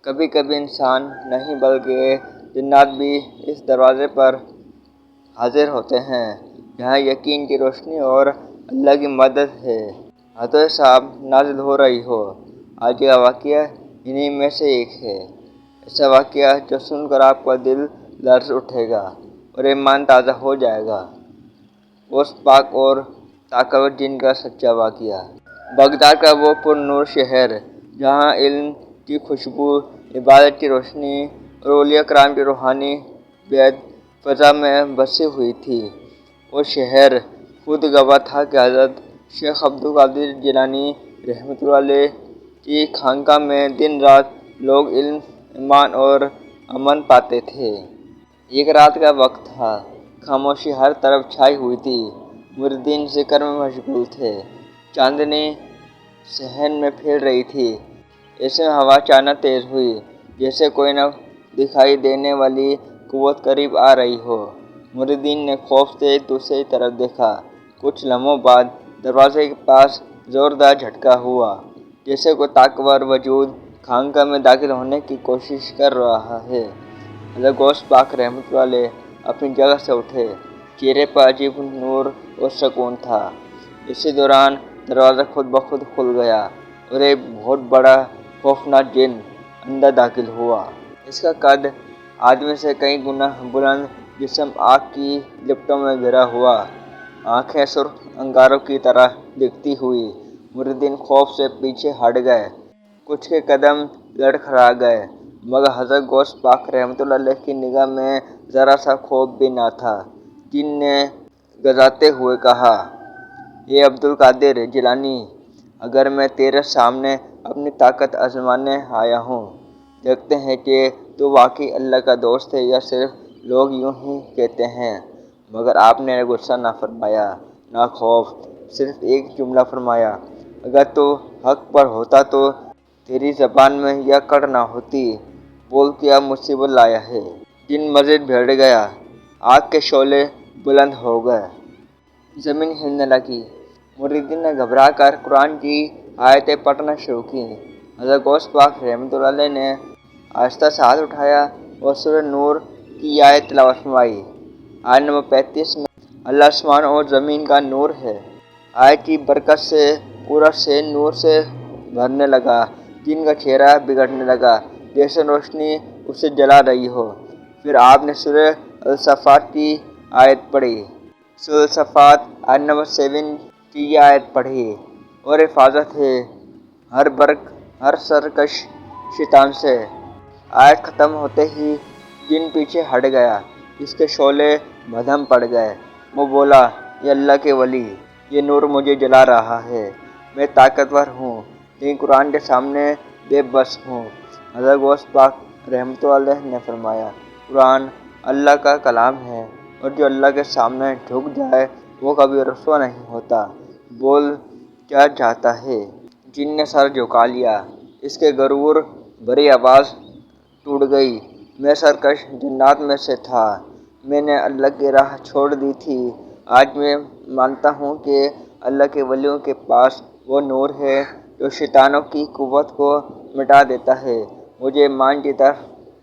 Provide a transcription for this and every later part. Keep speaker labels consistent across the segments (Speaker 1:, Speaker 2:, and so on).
Speaker 1: کبھی کبھی انسان نہیں بلکہ جنات بھی اس دروازے پر حاضر ہوتے ہیں جہاں یقین کی روشنی اور اللہ کی مدد ہے۔ حضرت صاحب نازل ہو رہی ہو۔ آج کا واقعہ انہی میں سے ایک ہے۔ ایسا واقعہ جو سن کر آپ کا دل لرز اٹھے گا اور ایمان تازہ ہو جائے گا۔ غوث پاک اور طاقتور جن کا سچا واقعہ۔ بغداد کا وہ پر نور شہر جہاں علم کی خوشبو، عبادت کی روشنی اور اولیاء کرام کی روحانی بیعت فضا میں بسی ہوئی تھی۔ وہ شہر خود گواہ تھا کہ حضرت شیخ عبد القادر جیلانی رحمۃ اللہ علیہ کی خانقاہ میں دن رات لوگ علم، ایمان اور امن پاتے تھے۔ ایک رات کا وقت تھا۔ خاموشی ہر طرف چھائی ہوئی تھی۔ مریدین ذکر میں مشغول تھے۔ چاندنی صحن میں پھیل رہی تھی۔ ایسے میں ہوا اچانک تیز ہوئی، جیسے کوئی نہ دکھائی دینے والی قوت قریب آ رہی ہو۔ مریدین نے خوف سے ایک دوسرے کی طرف دیکھا۔ کچھ لمحوں بعد دروازے کے پاس زوردار جھٹکا ہوا، جیسے کوئی طاقتور وجود خانقاہ میں داخل ہونے کی کوشش کر رہا ہے۔ حضرت غوث پاک رحمۃ اللہ علیہ اپنی جگہ سے اٹھے۔ چہرے پر عجیب نور اور سکون تھا۔ اسی دوران دروازہ خود بخود کھل گیا اور ایک بہت بڑا خوفناک جن اندر داخل ہوا۔ اس کا قد آدمی سے کئی گنا بلند، جسم آگ کی لپٹوں میں گھرا ہوا، آنکھیں سرخ انگاروں کی طرح دکھتی ہوئی۔ مریدین خوف سے پیچھے ہٹ گئے۔ کچھ کے قدم لڑکھڑا گئے، مگر حضرت غوث پاک رحمۃ اللہ علیہ کی نگاہ میں ذرا سا خوف بھی نہ تھا۔ جن نے گرجاتے ہوئے کہا، اے عبد القادر جیلانی، اگر میں تیرے سامنے اپنی طاقت آزمانے آیا ہوں، دیکھتے ہیں کہ تو واقعی اللہ کا دوست ہے یا صرف لوگ یوں ہی کہتے ہیں۔ مگر آپ نے غصہ نہ فرمایا، نہ خوف، صرف ایک جملہ فرمایا، اگر تو حق پر ہوتا تو تیری زبان میں یہ کڑ نہ ہوتی، بول کیا مصیبت لایا ہے۔ جن مزید بھیڑ گیا۔ آگ کے شعلے بلند ہو گئے۔ زمین ہلنے لگی۔ مریدین نے گھبرا کر قرآن کی آیتیں پڑھنا شروع کیں۔ حضرت غوث پاک رحمۃ اللہ علیہ نے آہستہ سے ہاتھ اٹھایا اور سورہ نور کی یہ آیت تلاوت فرمائی۔ آیت نمبر 35 میں اللہ آسمان اور زمین کا نور ہے۔ آیت کی برکت سے پورا شہر نور سے بھرنے لگا۔ جن کا چہرہ بگڑنے لگا، جیسے روشنی اسے جلا رہی ہو۔ پھر آپ نے سورہ الصافات کی آیت پڑھی۔ سورہ الصافات آیت نمبر 7 کی یہ آیت پڑھی، اور حفاظت ہے ہر برق، ہر سرکش شیطان سے۔ آیت ختم ہوتے ہی جن پیچھے ہٹ گیا۔ اس کے شعلے مدھم پڑ گئے۔ وہ بولا، اے اللہ کے ولی، یہ نور مجھے جلا رہا ہے۔ میں طاقتور ہوں لیکن قرآن کے سامنے بے بس ہوں۔ حضرت غوث پاک رحمۃ اللہ علیہ نے فرمایا، قرآن اللہ کا کلام ہے اور جو اللہ کے سامنے جھک جائے وہ کبھی رسوا نہیں ہوتا۔ بول کیا چاہتا ہے؟ جن نے سر جھکا لیا۔ اس کے غرور بھری آواز ٹوٹ گئی، میں سرکش جنات میں سے تھا۔ میں نے اللہ کی راہ چھوڑ دی تھی۔ آج میں مانتا ہوں کہ اللہ کے ولیوں کے پاس وہ نور ہے جو شیطانوں کی قوت کو مٹا دیتا ہے۔ مجھے ایمان کی طرف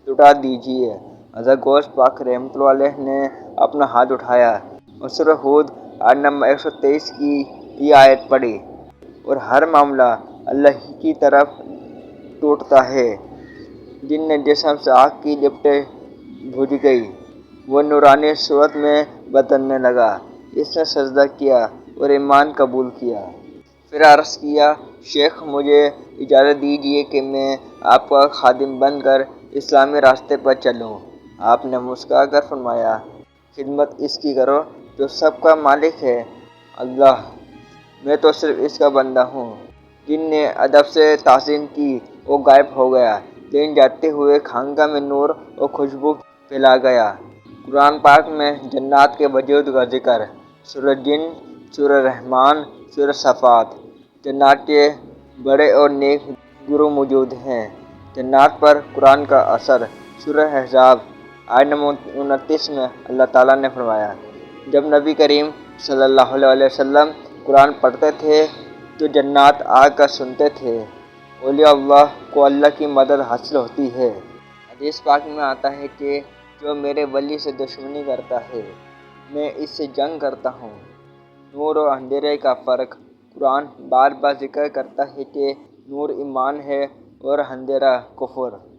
Speaker 1: لوٹا دیجیے۔ حضرت غوث پاک رحمۃ اللہ علیہ نے اپنا ہاتھ اٹھایا اور سورہ ہود آیت نمبر 123 کی یہ آیت پڑھی، اور ہر معاملہ اللہ ہی کی طرف ٹوٹتا ہے۔ جن نے جسم سے آگ کی لپٹیں بجھ گئی۔ وہ نورانی صورت میں بدلنے لگا۔ اس نے سجدہ کیا اور ایمان قبول کیا۔ پھر عرض کیا، شیخ مجھے اجازت دیجیے کہ میں آپ کا خادم بن کر اسلامی راستے پر چلوں۔ آپ نے مسکرا کر فرمایا، خدمت اس کی کرو جو سب کا مالک ہے، اللہ، میں تو صرف اس کا بندہ ہوں۔ جن نے ادب سے تعظیم کی وہ غائب ہو گیا، لیکن جاتے ہوئے خانقاہ میں نور اور خوشبو پھیلا گیا۔ قرآن پاک میں جنات کے وجود کا ذکر۔ سورہ جن، سورہ رحمان، سورہ صافات۔ جنات کے بڑے اور نیک گروہ موجود ہیں۔ جنات پر قرآن کا اثر۔ سورہ احزاب آیت نمبر 29 میں اللہ تعالیٰ نے فرمایا، جب نبی کریم صلی اللہ علیہ وسلم قرآن پڑھتے تھے تو جنات آ کر سنتے تھے اولیاء اللہ کو اللہ کی مدد حاصل ہوتی ہے۔ حدیث پاک میں آتا ہے کہ جو میرے ولی سے دشمنی کرتا ہے میں اس سے جنگ کرتا ہوں۔ نور اور اندھیرے کا فرق قرآن بار بار ذکر کرتا ہے کہ نور ایمان ہے اور اندھیرا کفر۔